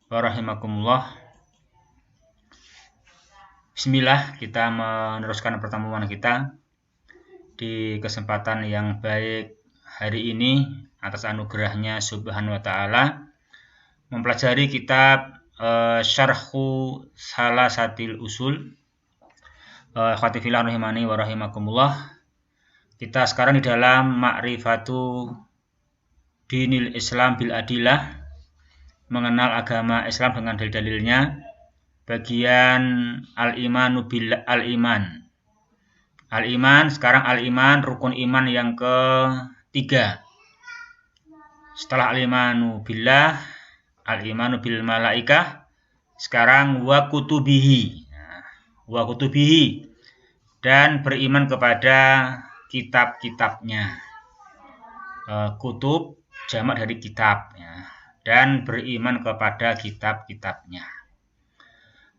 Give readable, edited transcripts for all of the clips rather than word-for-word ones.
Warahimakumullah. Bismillah, kita meneruskan pertemuan kita di kesempatan yang baik hari ini atas anugerahnya Subhanahu wa ta'ala mempelajari kitab Syarhu Salasatil Usul. Khatifillah rahimani wa rahimakumullah. Kita sekarang di dalam Ma'rifatu Dinil Islam bil Adillah, mengenal agama Islam dengan dalil-dalilnya. Bagian al-imanu bil al-iman. Al-iman, sekarang al-iman rukun iman yang ketiga. Setelah al-imanu billah, al-imanu bil malaikah, sekarang wa kutubihi. Wa kutubihi, dan beriman kepada kitab-kitabnya. Kutub jamak dari kitab, ya. Dan beriman kepada kitab-kitabnya.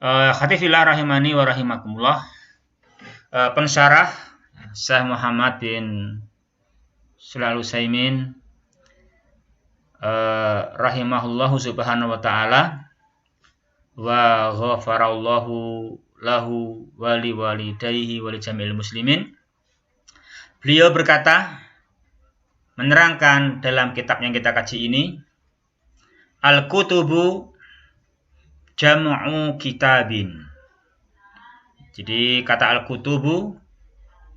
Khatifillah rahimani wa rahimakumullah. Pensyarah Syekh Muhammad bin Shalih Al-Utsaimin rahimahullahu subhanahu wa ta'ala wa ghafarallahu lahu wa li walidayhi wa li jami'il muslimin. Beliau berkata, menerangkan dalam kitab yang kita kaji ini, al-kutubu jam'u kitabin. Jadi kata al-kutubu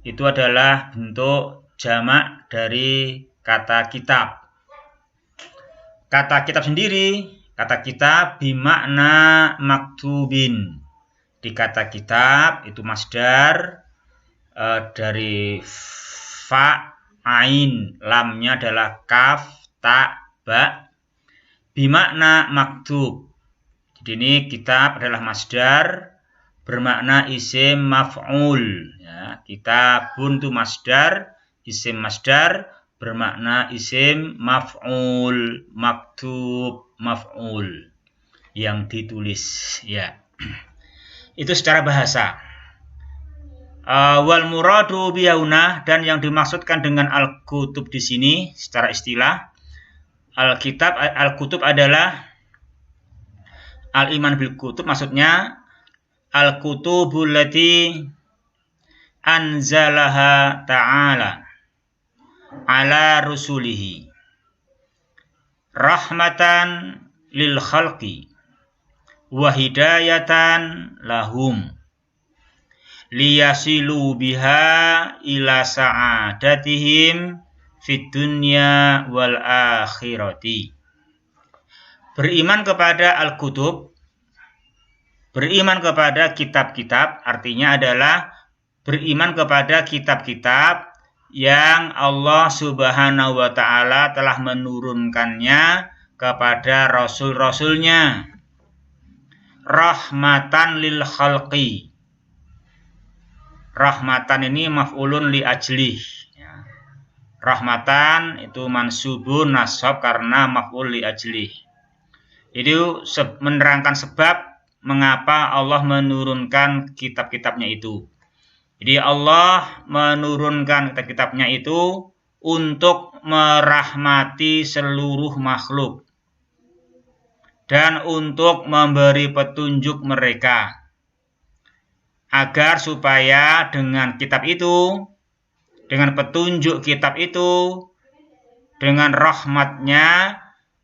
itu adalah bentuk jamak dari kata kitab. Kata kitab sendiri, kata kitab bimakna maktubin. Di kata kitab itu masdar dari fa, ain, lamnya adalah kaf, ta, ba, bimakna maktub. Jadi ini kitab adalah masdar bermakna isim maf'ul. Ya, kitabun itu masdar, isim masdar bermakna isim maf'ul, maktub, maf'ul, yang ditulis. Ya, itu secara bahasa. Wal muradu biyauna, dan yang dimaksudkan dengan al-kutub di sini secara istilah, al-kitab, al-kutub adalah al-iman bil kutub, maksudnya al-kutubul lati anzalaha ta'ala ala rusulihi rahmatan lil khalqi wa hidayatan lahum liyasilu biha ila sa'adatihim fid dunya wal akhirati. Beriman kepada al-kutub, beriman kepada kitab-kitab, artinya adalah beriman kepada kitab-kitab yang Allah subhanahu wa ta'ala telah menurunkannya kepada rasul-rasulnya. Rahmatan lil khalqi. Rahmatan ini maf'ulun li ajlih. Rahmatan itu mansubun nasab karena maf'ul li ajlih. Itu menerangkan sebab mengapa Allah menurunkan kitab-kitabnya itu. Jadi Allah menurunkan kitab-kitabnya itu untuk merahmati seluruh makhluk dan untuk memberi petunjuk mereka, agar supaya dengan kitab itu, dengan petunjuk kitab itu, dengan rahmatnya,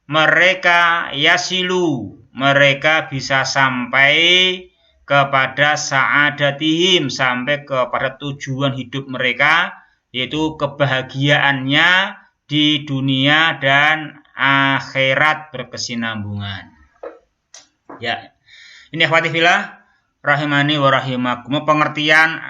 mereka yasilu, mereka bisa sampai kepada sa'adatihim, sampai kepada tujuan hidup mereka, yaitu kebahagiaannya di dunia dan akhirat berkesinambungan. Ya, ini akhwatifillah rahimani wa rahimakumullah, pengertian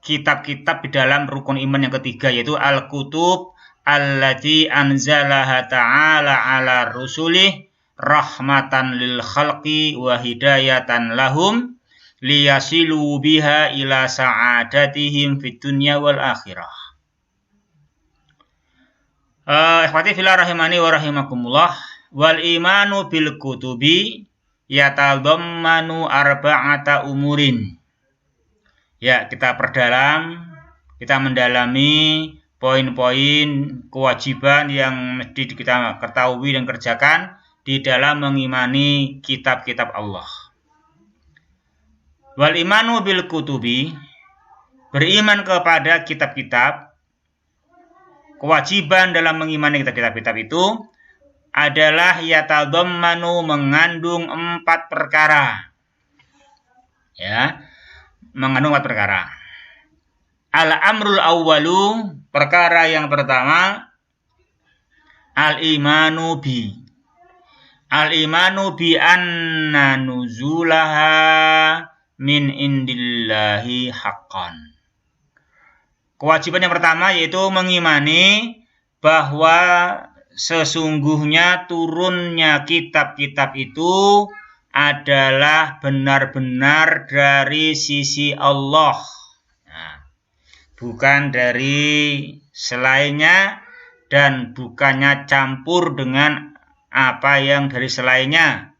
kitab-kitab di dalam rukun iman yang ketiga, yaitu al-kutub allati anzalaha ta'ala ala rusulih rahmatan lil khalqi wa hidayatan lahum liyasilu biha ila sa'adatihim fid dunya wal akhirah. Ikhwati fillah rahimani wa rahimakumullah. Wal imanu bil kutubi yatadammanu arba'ata umurin. Ya, kita perdalam, kita mendalami poin-poin kewajiban yang mesti kita ketahui dan kerjakan di dalam mengimani kitab-kitab Allah. Wal imanu bil kutubi, beriman kepada kitab-kitab, kewajiban dalam mengimani kitab-kitab itu adalah yatadammanu, mengandung 4 perkara. Ya, mengandung 4 perkara. Al-amrul awwalu, perkara yang pertama, al-imanu bi. Al-imanu bi anna nuzulaha min indillahi haqqan. Kewajiban yang pertama yaitu mengimani bahwa sesungguhnya turunnya kitab-kitab itu adalah benar-benar dari sisi Allah. Nah, bukan dari selainnya dan bukannya campur dengan apa yang dari selainnya.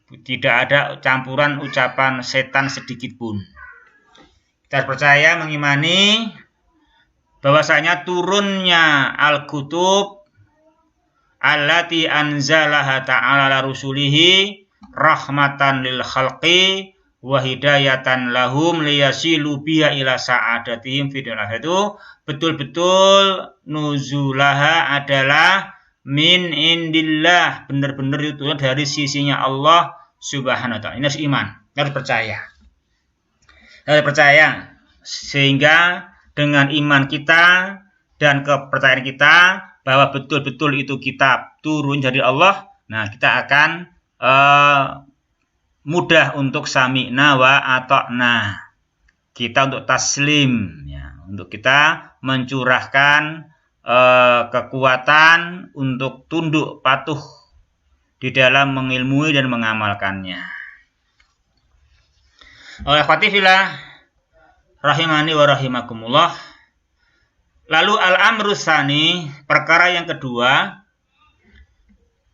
Tidak ada campuran ucapan setan sedikit pun. Kita percaya mengimani bahwasanya turunnya al-kutub allati anzalaha ta'ala ala rusulihi rahmatan lil khalqi wa hidayatan lahum liyasilu biha ila sa'adatihim fid dunya itu betul-betul nuzulaha adalah min indillah, benar-benar itu dari sisinya Allah Subhanahu wa ta'ala. Ini harus iman, harus percaya. Harus percaya sehingga dengan iman kita dan kepercayaan kita bahwa betul-betul itu kitab turun dari Allah, nah kita akan mudah untuk sami'na wa ata'na. Kita untuk taslim, ya, untuk kita mencurahkan kekuatan untuk tunduk patuh di dalam mengilmui dan mengamalkannya. Oleh khatifillah rahimani wa rahimakumullah. Lalu al-amru tsani, perkara yang kedua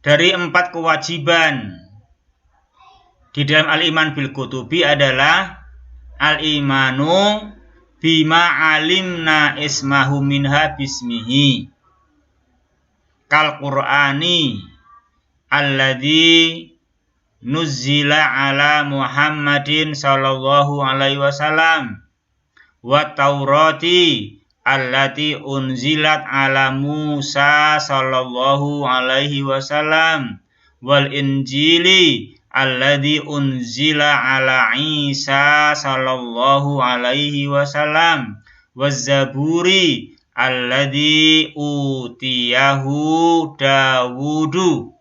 dari 4 kewajiban di dalam al-iman bil kutubi adalah al-imanu bima alimna ismahu minha bismihi kal qur'ani alladzi nuzzila ala Muhammadin sallallahu alaihi wasallam wa taurati allati unzilat ala Musa sallallahu alaihi wasallam wal injili alladzi unzila ala Isa sallallahu alaihi wasallam waz zaburi alladzi utiyahu Dawudu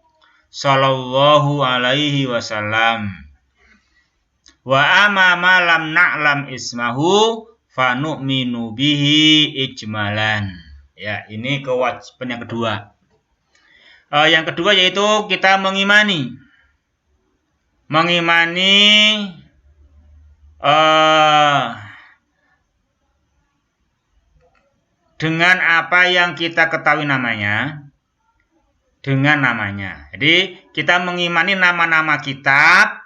sallallahu alaihi wasallam wa amama lam na'lam ismahu fa nu'minu bihi ijmalan. Ya, ini kewajiban yang kedua. Yang kedua yaitu kita mengimani dengan apa yang kita ketahui namanya, dengan namanya. Jadi kita mengimani nama-nama kitab,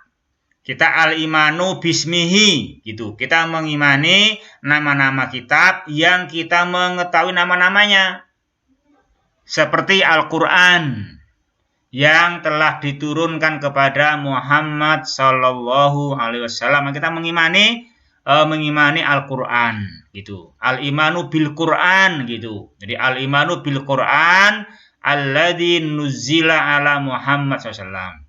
kita al-imanu bismihi gitu. Kita mengimani nama-nama kitab yang kita mengetahui nama-namanya. Seperti Al-Qur'an yang telah diturunkan kepada Muhammad sallallahu alaihi wasallam. Kita mengimani Al-Qur'an gitu. Al-imanu bil Qur'an gitu. Jadi al-imanu bil Qur'an alladzi nuzzila ala Muhammad SAW.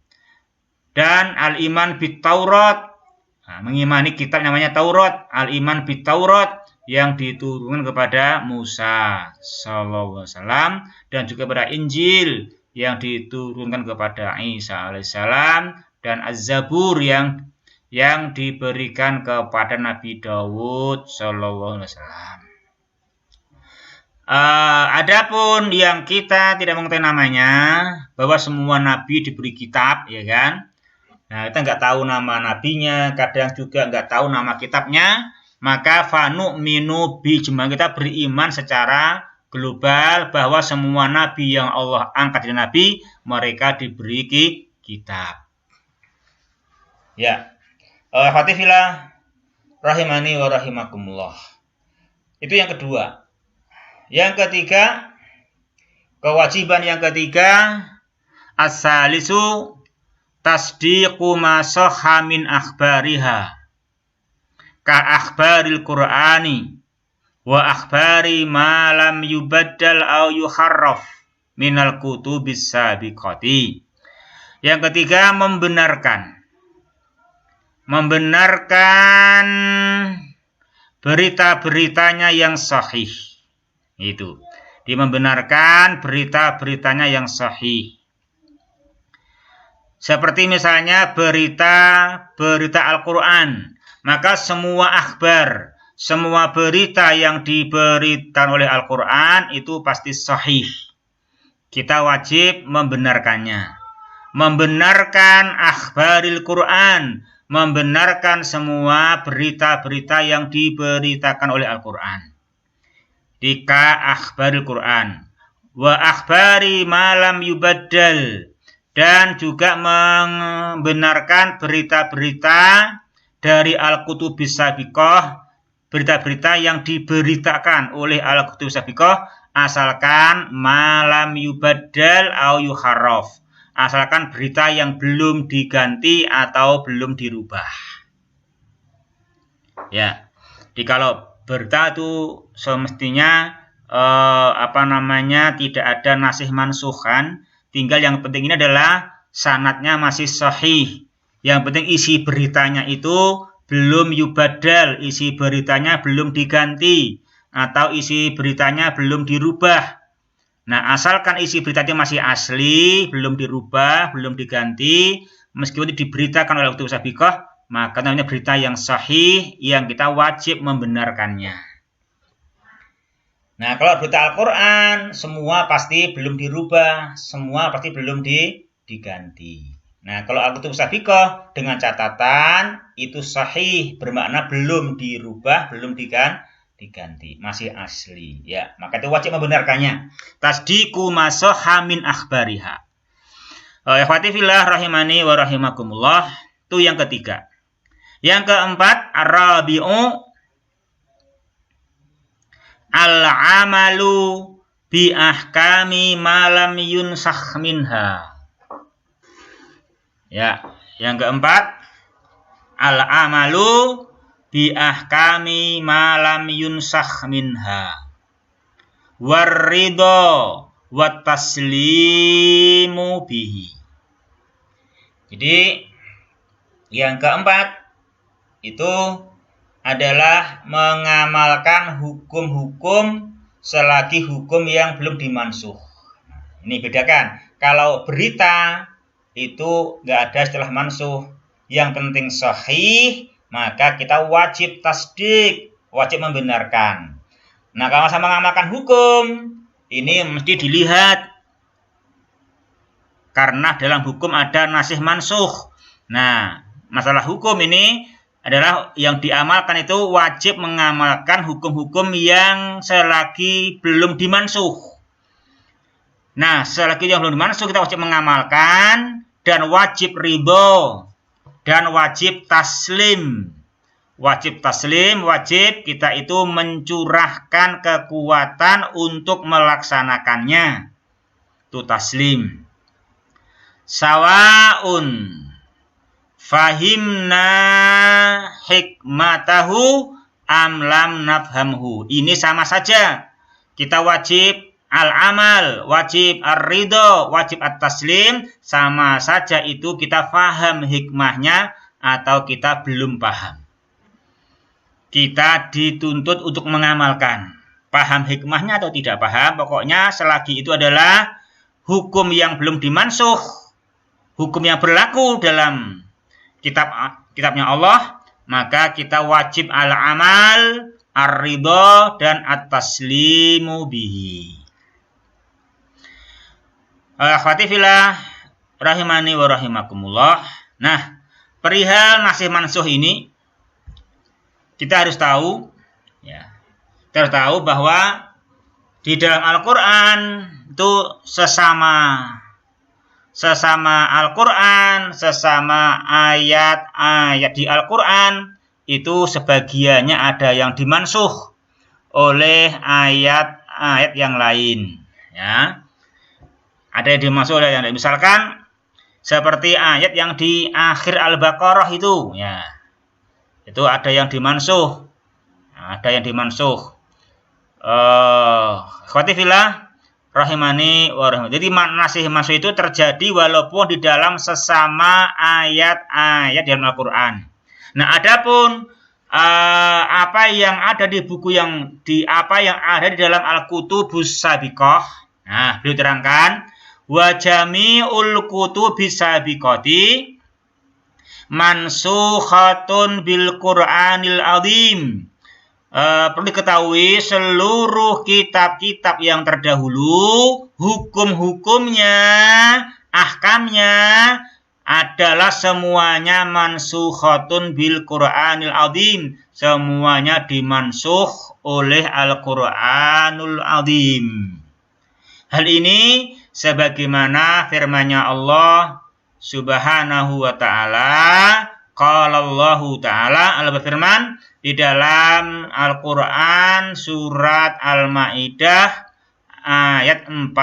Dan al-iman bit Taurat, nah, mengimani kitab namanya Taurat, al-iman bit Taurat yang diturunkan kepada Musa sallallahu alaihi wasallam dan juga pada Injil yang diturunkan kepada Isa alaihissalam dan Az-Zabur yang diberikan kepada Nabi Dawud sallallahu alaihi wasallam. Adapun yang kita tidak mengetahui namanya, bahwa semua nabi diberi kitab, ya kan? Nah, kita nggak tahu nama nabinya, kadang juga nggak tahu nama kitabnya, maka fanu minu bijma, kita beriman secara global bahwa semua nabi yang Allah angkat dari nabi, mereka diberi kitab. Ya, Fatifillah rahimani wa rahimakumullah. Itu yang kedua. Yang ketiga, kewajiban yang ketiga, As-salisu tasdiqu ma sahha min akhbariha ka akhbaril Qur'ani wa akhbari ma lam yubaddal aw yuharraf minal kutubis sabiqati. Yang ketiga, membenarkan berita-beritanya yang sahih. Itu. Dia membenarkan berita-beritanya yang sahih. Seperti misalnya berita Al-Qur'an, maka semua akhbar, semua berita yang diberitakan oleh Al-Qur'an itu pasti sahih. Kita wajib membenarkannya. Membenarkan akhbaril Qur'an, membenarkan semua berita-berita yang diberitakan oleh Al-Qur'an. Dika akhbaril Qur'an wa akhbari malam yubaddal, dan juga membenarkan berita-berita dari Al-Kutubis Sabiqah, berita-berita yang diberitakan oleh Al-Kutubis Sabiqah, asalkan malam yubaddal au yuharraf, asalkan berita yang belum diganti atau belum dirubah. Ya, jadi kalau berita itu semestinya tidak ada nasih mansukhan, tinggal yang penting ini adalah sanadnya masih sahih. Yang penting isi beritanya itu belum yubaddal, isi beritanya belum diganti atau isi beritanya belum dirubah. Nah, asalkan isi beritanya masih asli, belum dirubah, belum diganti, meskipun itu diberitakan oleh Kutubus Sabiqah, maka namanya berita yang sahih yang kita wajib membenarkannya. Nah, kalau berita Al-Qur'an, semua pasti belum dirubah, semua pasti belum diganti. Nah, kalau Al-Kutubus Sabiqah dengan catatan itu sahih, bermakna belum dirubah, belum diganti, masih asli, ya, maka itu wajib membenarkannya. Tasdiqu ma sahha min akhbariha. Ikhwati fillah rahimani wa rahimakumullah, itu yang ketiga. Yang keempat, ar-rabi'u al-amalu bi ahkami ma lam yunsakh minha. Ya, yang keempat, al-amalu bi ahkami ma lam yunsakh minha warridha wat taslimu bihi. Jadi yang keempat itu adalah mengamalkan hukum-hukum selagi hukum yang belum dimansuh. Ini bedakan. Kalau berita itu nggak ada istilah mansuh, yang penting sahih, maka kita wajib tasdik, wajib membenarkan. Nah, kalau sama mengamalkan hukum, ini mesti dilihat. Karena dalam hukum ada nasih mansuh. Nah, masalah hukum ini adalah yang diamalkan itu wajib mengamalkan hukum-hukum yang selagi belum dimansuh. Nah, selagi yang belum dimansuh kita wajib mengamalkan dan wajib ridho. Dan wajib taslim. Wajib taslim, wajib kita itu mencurahkan kekuatan untuk melaksanakannya. Itu taslim. Sawaun fahimna hikmatahu am lam nafhamhu. Ini sama saja. Kita wajib al-amal, wajib ar-ridho, wajib at-taslim, sama saja itu kita paham hikmahnya atau kita belum paham. Kita dituntut untuk mengamalkan. Paham hikmahnya atau tidak paham, pokoknya selagi itu adalah hukum yang belum dimansuh, hukum yang berlaku dalam kitabnya Allah, maka kita wajib al-amal, ar-ridho, dan at-taslimu bihi. Akhwati fillah rahimani wa rahimakumullah. Nah, perihal nasih mansuh ini kita harus tahu, ya. Kita harus tahu bahwa di dalam Al-Qur'an itu sesama Al-Qur'an, sesama ayat-ayat di Al-Qur'an itu sebagiannya ada yang dimansuh oleh ayat-ayat yang lain, ya. Ada yang dimansukh, ada yang tidak. Misalkan seperti ayat yang di akhir Al-Baqarah itu, ya. Itu ada yang dimansukh. Ada yang dimansukh. Ikhwati fillah rahimani wa rahimah. Jadi nasih mansukh itu terjadi walaupun di dalam sesama ayat-ayat dalam Al-Qur'an. Nah, adapun apa yang ada di buku yang ada di dalam Al-Kutubus Sabiqah. Nah, beliau terangkan wa jami'ul kutubis sabiqati mansukhatun bil Qur'anil azim. Perlu diketahui seluruh kitab-kitab yang terdahulu, hukum-hukumnya, ahkamnya adalah semuanya mansukhatun bil Qur'anil azim. Semuanya dimansukh oleh Al-Qur'anul azim. Hal ini sebagaimana firman-Nya Allah Subhanahu wa ta'ala. Qala Allahu ta'ala, Allah berfirman di dalam Al-Qur'an surat Al-Maidah ayat 48.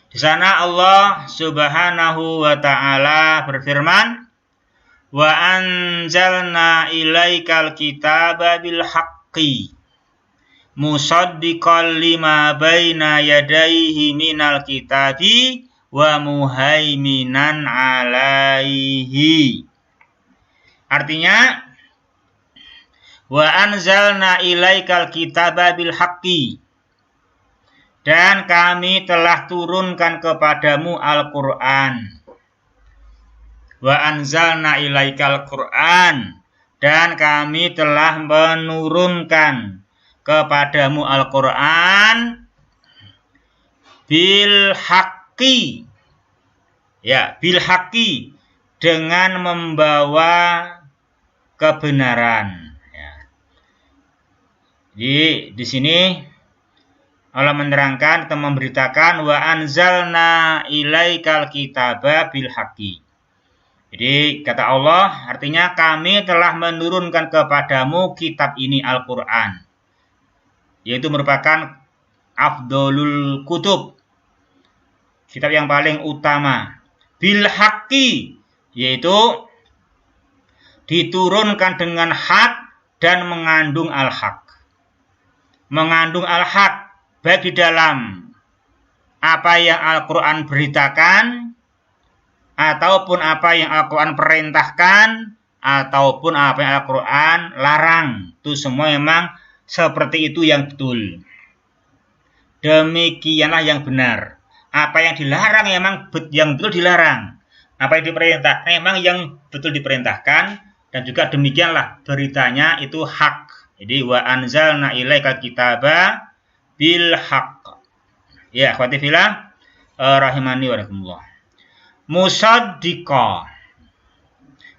Di sana Allah Subhanahu wa ta'ala berfirman, wa anzalna ilaikal kitaba bil haqqi musaddiqal lima baina yadayhi minal kitabi wa muhaiminan alaihi. Artinya, wa anzalna ilaikal kitaba bil haqqi, dan kami telah turunkan kepadamu Al-Qur'an. Wa anzalna ilaikal Qur'an, dan kami telah menurunkan kepadamu Al-Qur'an bil haqqi. Ya, bil haqqi, dengan membawa kebenaran. Ya. Jadi di sini Allah menerangkan atau memberitakan wa anzalna ilaikal kitaba bil haqqi. Jadi kata Allah artinya kami telah menurunkan kepadamu kitab ini Al-Qur'an. Yaitu merupakan afdolul kutub, kitab yang paling utama. Bil haqqi, yaitu diturunkan dengan hak dan mengandung al-haq. Mengandung al-haq baik di dalam apa yang Al-Qur'an beritakan, ataupun apa yang Al-Qur'an perintahkan, ataupun apa yang Al-Qur'an larang. Itu semua memang seperti itu yang betul. Demikianlah yang benar. Apa yang dilarang memang yang betul dilarang. Apa yang diperintah memang yang betul diperintahkan, dan juga demikianlah beritanya itu hak. Jadi wa anzalna ilaikal kitaba bil haqq. Ya, akhwati fillah rahimani wa rahimakumullah.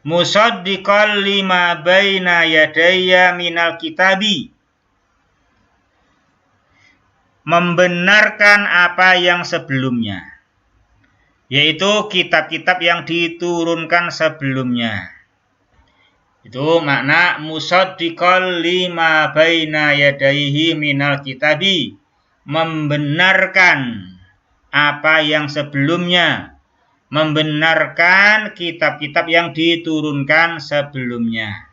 Musaddiqal lima baina yadayya minal kitabi. Membenarkan apa yang sebelumnya, yaitu kitab-kitab yang diturunkan sebelumnya. Itu makna musaddiqal lima baina yadayhi minal kitabi, membenarkan apa yang sebelumnya, membenarkan kitab-kitab yang diturunkan sebelumnya.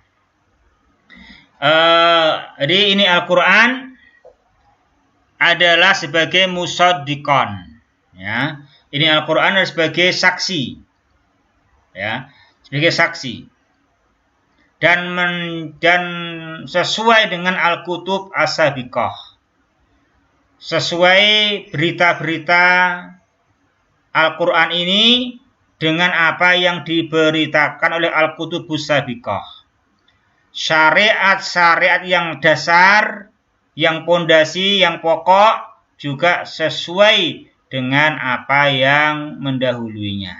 Jadi ini Al-Qur'an adalah sebagai musaddiqan, ya. Ini Al-Qur'an adalah sebagai saksi, ya, sebagai saksi, dan sesuai dengan Al-Kutub As-Sabiqah, sesuai berita-berita Al-Qur'an ini dengan apa yang diberitakan oleh Al-Kutubus Sabiqah. Syariat-syariat yang dasar, yang pondasi, yang pokok juga sesuai dengan apa yang mendahulunya.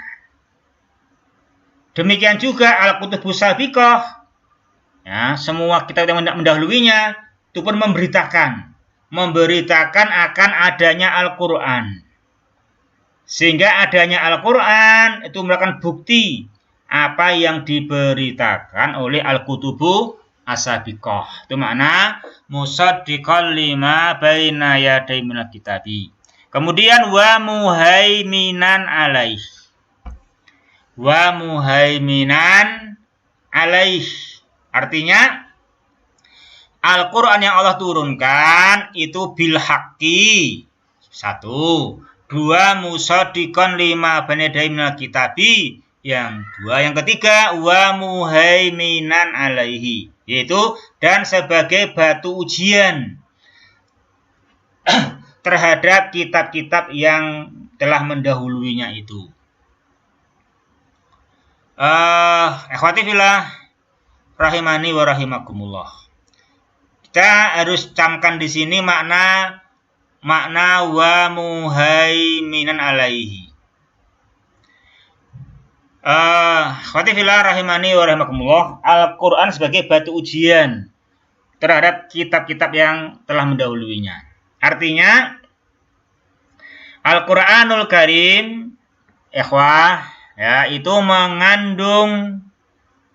Demikian juga Al-Kutubus Sabiqah, ya, semua kitab yang mendahulunya itu pun memberitakan akan adanya Al-Qur'an. Sehingga adanya Al-Qur'an itu merupakan bukti apa yang diberitakan oleh Al-Kutubus as-sabiqah. Itu makna musaddiqan lima baina yaday minal kitabi. Kemudian wa muhaiminan alaih. Wa muhaiminan alaih. Artinya Al-Quran yang Allah turunkan itu bil haqqi. 1. 2. Musaddiqan lima baina yaday minal kitabi. Yang 2, yang ketiga wa muhaiminan alaihi, yaitu dan sebagai batu ujian terhadap kitab-kitab yang telah mendahuluinya itu. Ikhwati fillah rahimani wa rahimakumullah. Kita harus camkan di sini makna wa muhaiminan alaihi. Khawati fillah rahimani wa rahimakumullah, Al-Quran sebagai batu ujian terhadap kitab-kitab yang telah mendahuluinya. Artinya Al-Quranul Karim, ikhwah, ya, itu mengandung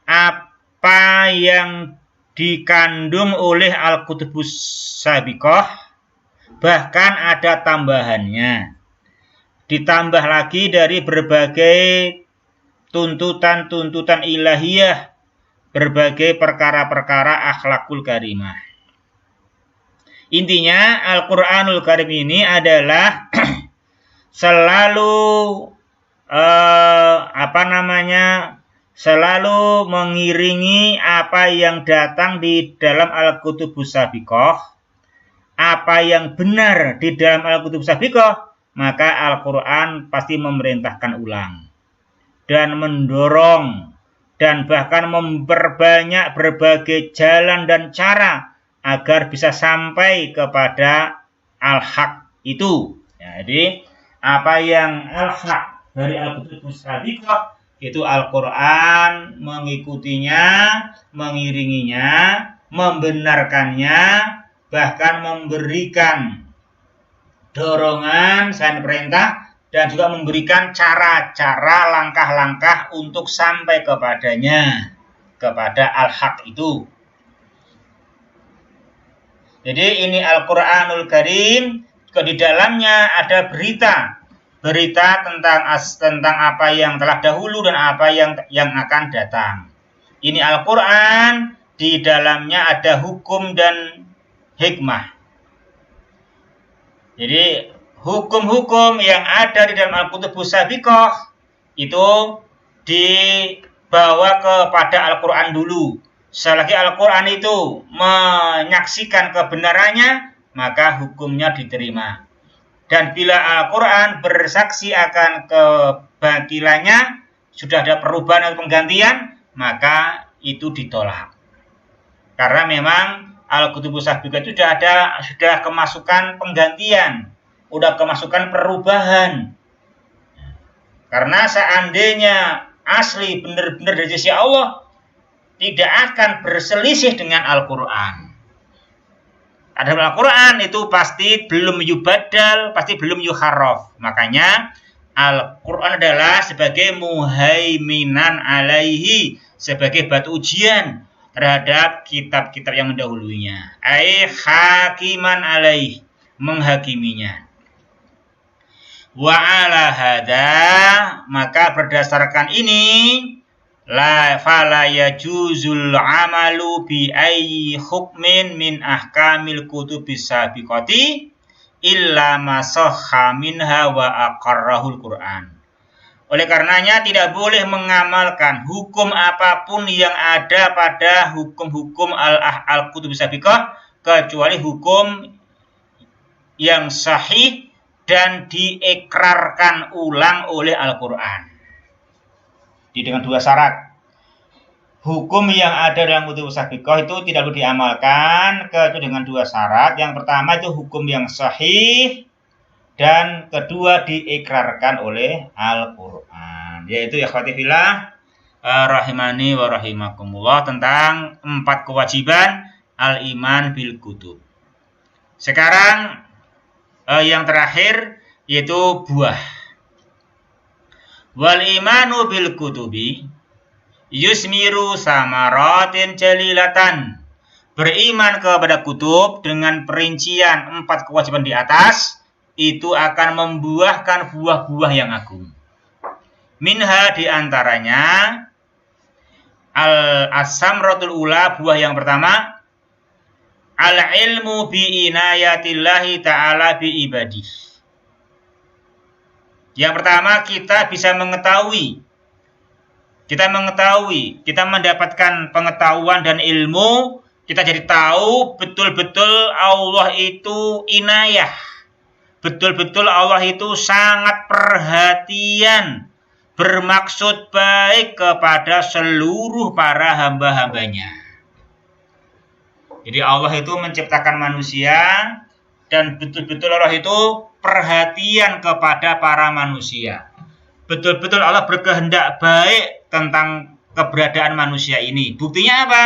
apa yang dikandung oleh Al-Kutubus Sabiqah, bahkan ada tambahannya. Ditambah lagi dari berbagai tuntutan-tuntutan ilahiyah, berbagai perkara-perkara akhlakul karimah. Intinya Al-Quranul Karim ini adalah selalu selalu mengiringi apa yang datang di dalam Al-Kutubus Sabiqah. Apa yang benar di dalam Al-Kutubus Sabiqah, maka Al-Quran pasti memerintahkan ulang dan mendorong dan bahkan memperbanyak berbagai jalan dan cara agar bisa sampai kepada al-haq itu. Jadi apa yang al-haq dari Al-Kutubus Sabiqah itu Al-Quran mengikutinya, mengiringinya, membenarkannya, bahkan memberikan dorongan selain perintah, dan juga memberikan cara-cara, langkah-langkah untuk sampai kepadanya, kepada al-haq itu. Jadi ini Al-Quranul Karim, di dalamnya ada berita tentang apa yang telah dahulu dan apa yang akan datang. Ini Al-Quran, di dalamnya ada hukum dan hikmah. Jadi hukum-hukum yang ada di dalam Al-Kutubus Sabiqah itu dibawa kepada Al-Quran dulu. Selagi Al-Quran itu menyaksikan kebenarannya, maka hukumnya diterima. Dan bila Al-Quran bersaksi akan kebatilannya, sudah ada perubahan atau penggantian, maka itu ditolak. Karena memang Al-Kutubus Sabiqah itu sudah kemasukan penggantian, udah kemasukan perubahan. Karena seandainya asli benar-benar dari sisi Allah, tidak akan berselisih dengan Al-Quran. Adapun Al-Quran itu pasti belum yubadal, pasti belum yuharraf. Makanya Al-Quran adalah sebagai muhaiminan alaihi, sebagai batu ujian terhadap kitab-kitab yang mendahulunya. Ai hakiman alaih, menghakiminya. Wa ala hada, maka berdasarkan ini la fala yajuzul amalu bi ayyi hukmin min ahkamil kutubis sabiqati illa ma sahha minha wa aqarrahul Qur'an. Oleh karenanya tidak boleh mengamalkan hukum apapun yang ada pada hukum-hukum al-kutubis sabiqah kecuali hukum yang sahih dan diikrarkan ulang oleh Al-Quran. Dengan dua syarat. Hukum yang ada dalam kutubus sabiqah itu tidak perlu diamalkan kecuali dengan dua syarat. Yang pertama itu hukum yang sahih, dan kedua diikrarkan oleh Al-Quran. Yaitu ikhwati fillah rahimani wa rahimakumullah, tentang 4 kewajiban al-iman bil kutub. Sekarang yang terakhir yaitu buah. Wal imanu bil kutubi yusmiru samaratin jalilatan Beriman kepada kutub dengan perincian 4 kewajiban di atas, itu akan membuahkan buah-buah yang agung. Minha diantaranya al-samratul ula, buah yang pertama, al-ilmu bi inayatillahi ta'ala bi ibadih. Yang pertama, kita bisa mengetahui, kita mendapatkan pengetahuan dan ilmu, kita jadi tahu betul-betul Allah itu inayah. Betul-betul Allah itu sangat perhatian, bermaksud baik kepada seluruh para hamba-hambanya. Jadi Allah itu menciptakan manusia dan betul-betul Allah itu perhatian kepada para manusia. Betul-betul Allah berkehendak baik tentang keberadaan manusia ini. Buktinya apa?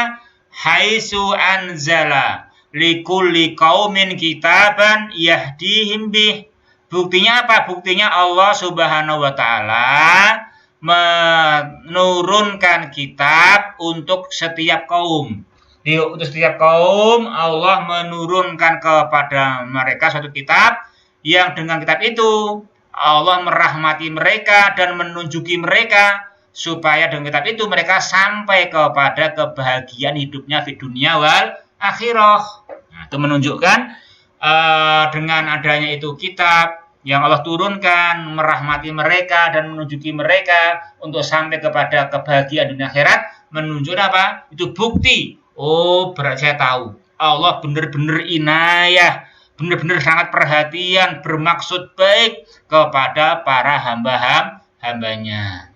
Haitsu anzala likulli qaumin kitaban yahdihim bih. Buktinya apa? Buktinya Allah Subhanahu wa taala menurunkan kitab untuk setiap kaum. Untuk setiap kaum Allah menurunkan kepada mereka suatu kitab yang dengan kitab itu Allah merahmati mereka dan menunjuki mereka supaya dengan kitab itu mereka sampai kepada kebahagiaan hidupnya di dunia wal akhirah. Nah, itu menunjukkan dengan adanya itu kitab yang Allah turunkan merahmati mereka dan menunjuki mereka untuk sampai kepada kebahagiaan dunia akhirat, menunjukkan apa? Itu bukti. Oh, berarti saya tahu Allah benar-benar inayah, benar-benar sangat perhatian, bermaksud baik kepada para hamba-hambanya.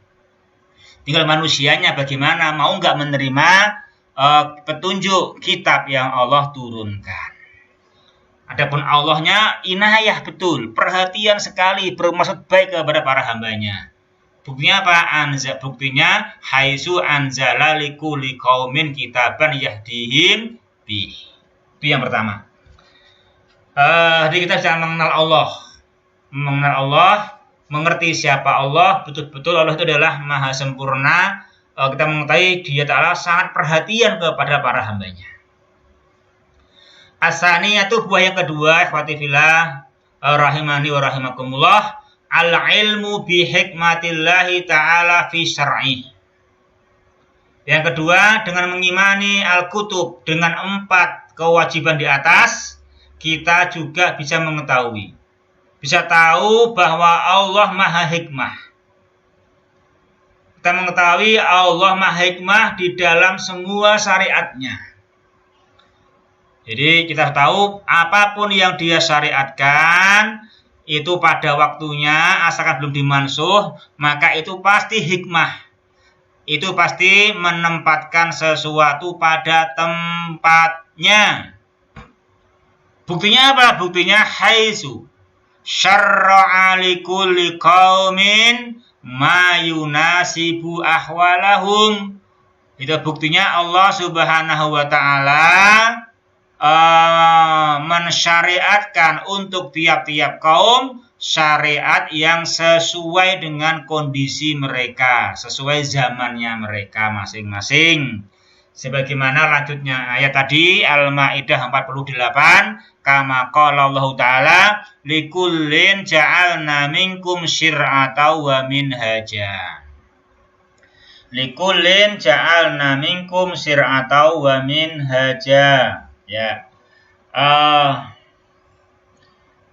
Tinggal manusianya bagaimana, mau nggak menerima petunjuk kitab yang Allah turunkan. Adapun Allahnya inayah betul, perhatian sekali, bermaksud baik kepada para hambanya. Buktinya apa? Buktinya haitsu anzala likulli qaumin kitaban yahdihim bih. Itu yang pertama. Jadi kita bisa mengenal Allah, mengerti siapa Allah, betul-betul Allah itu adalah maha sempurna. Kita mengetahui Dia Ta'ala sangat perhatian kepada para hambanya. As-saniyah itu buah yang kedua, ikhwati fillah, rahimani wa rahimakumullah, al-ilmu bi hikmatillahi ta'ala fi syar'i. Yang kedua, dengan mengimani al-kutub dengan 4 kewajiban di atas, kita juga bisa mengetahui, bisa tahu bahwa Allah maha hikmah. Kita mengetahui Allah maha hikmah di dalam semua syariatnya. Jadi kita tahu apapun yang Dia syariatkan itu pada waktunya, asalkan belum dimansuh, maka itu pasti hikmah. Itu pasti menempatkan sesuatu pada tempatnya. Buktinya apa? Buktinya haitsu syarra'a likulli qaumin ma yunasibu ahwalahum. Itu buktinya Allah Subhanahu wa taala mensyariatkan untuk tiap-tiap kaum syariat yang sesuai dengan kondisi mereka, sesuai zamannya mereka masing-masing. Sebagaimana lanjutnya ayat tadi, Al-Maidah 48, kama qala Allah Ta'ala, likullin ja'alna minkum syir'atan wa minhaja. Likullin ja'alna minkum syir'atan wa minhaja. Ya.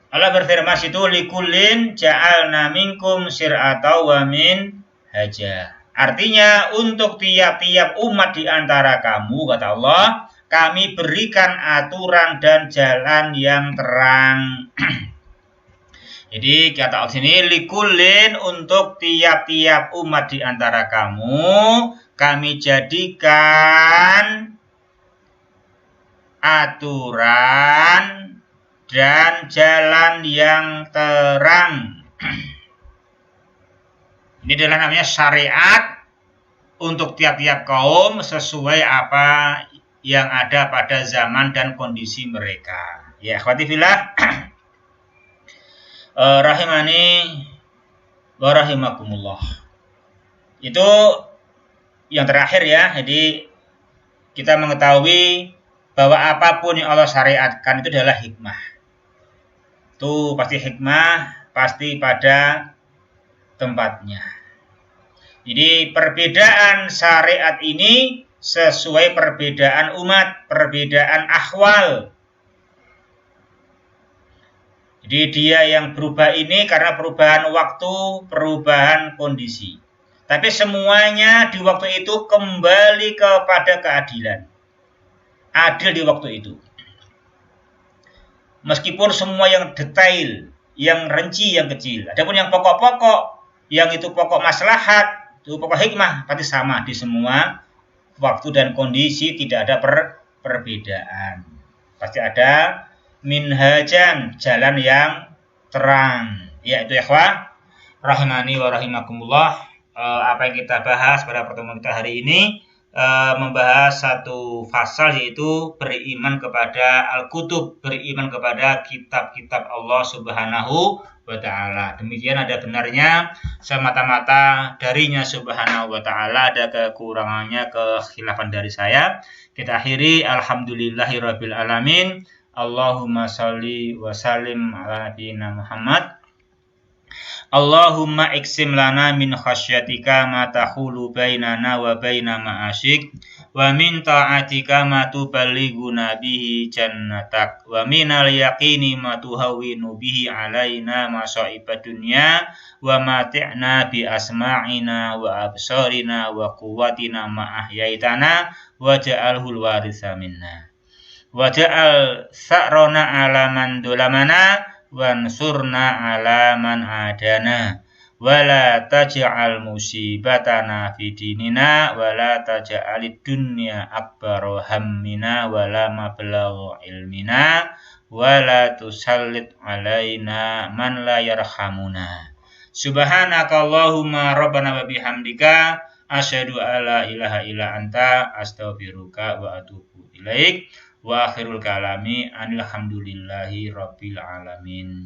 Allah berfirman situ, likullin ja'alna minkum syir'atan wa minhaja. Artinya untuk tiap-tiap umat di antara kamu, kata Allah, kami berikan aturan dan jalan yang terang. Jadi kata Allah sini, likullin untuk tiap-tiap umat di antara kamu, kami jadikan aturan dan jalan yang terang. Ini adalah namanya syariat untuk tiap-tiap kaum sesuai apa yang ada pada zaman dan kondisi mereka. Ya, akhwati fillah, rahimani wa rahimakumullah. Itu yang terakhir ya. Jadi kita mengetahui bahwa apapun yang Allah syariatkan itu adalah hikmah. Itu pasti hikmah, pasti pada tempatnya. Jadi perbedaan syariat ini sesuai perbedaan umat, perbedaan ahwal. Jadi dia yang berubah ini karena perubahan waktu, perubahan kondisi. Tapi semuanya di waktu itu kembali kepada keadilan. Adil di waktu itu. Meskipun semua yang detail, yang rinci, yang kecil. Adapun yang pokok-pokok, yang itu pokok maslahat, itu pokok hikmah, pasti sama di semua waktu dan kondisi, tidak ada perbedaan. Pasti ada minhajan, jalan yang terang. Yaitu ikhwah, rahimani wa rahimakumullah. Apa yang kita bahas pada pertemuan kita hari ini membahas satu pasal, yaitu beriman kepada al-kutub, beriman kepada kitab-kitab Allah Subhanahu wa ta'ala. Demikian ada benarnya, semata-mata darinya Subhanahu wa ta'ala, ada kekurangannya, kekhilafan dari saya. Kita akhiri, alhamdulillahirabbil alamin. Allahumma sholli wa sallim ala nabiyina Muhammad. Allahumma iksim lana min khasyatika ma tahulu bainana wa baina ma'asyik, wa min ta'atika ma tuballighuna bihi jannatak, wa minal yaqini ma tuhawwinu bihi alaina masa'ibad dunya, wa mati'na bi asma'ina wa absarina wa quwwatina ma ahyaitana, wa ja'alhul waritha minna, wa ja'al sa'rona ala man dulamana, wansurna ala man adana, wala taj'al musibatana fi dinina, wala taj'alid dunya akbara hammina, wala mablagha ilmina, wala tusallit alaina man la yarhamuna. Subhanakallahumma rabbana wa bihamdika asyhadu alla ilaha illa anta astaghfiruka wa atubu ilaik. Wa akhirul kalami alhamdulillahi rabbil alamin.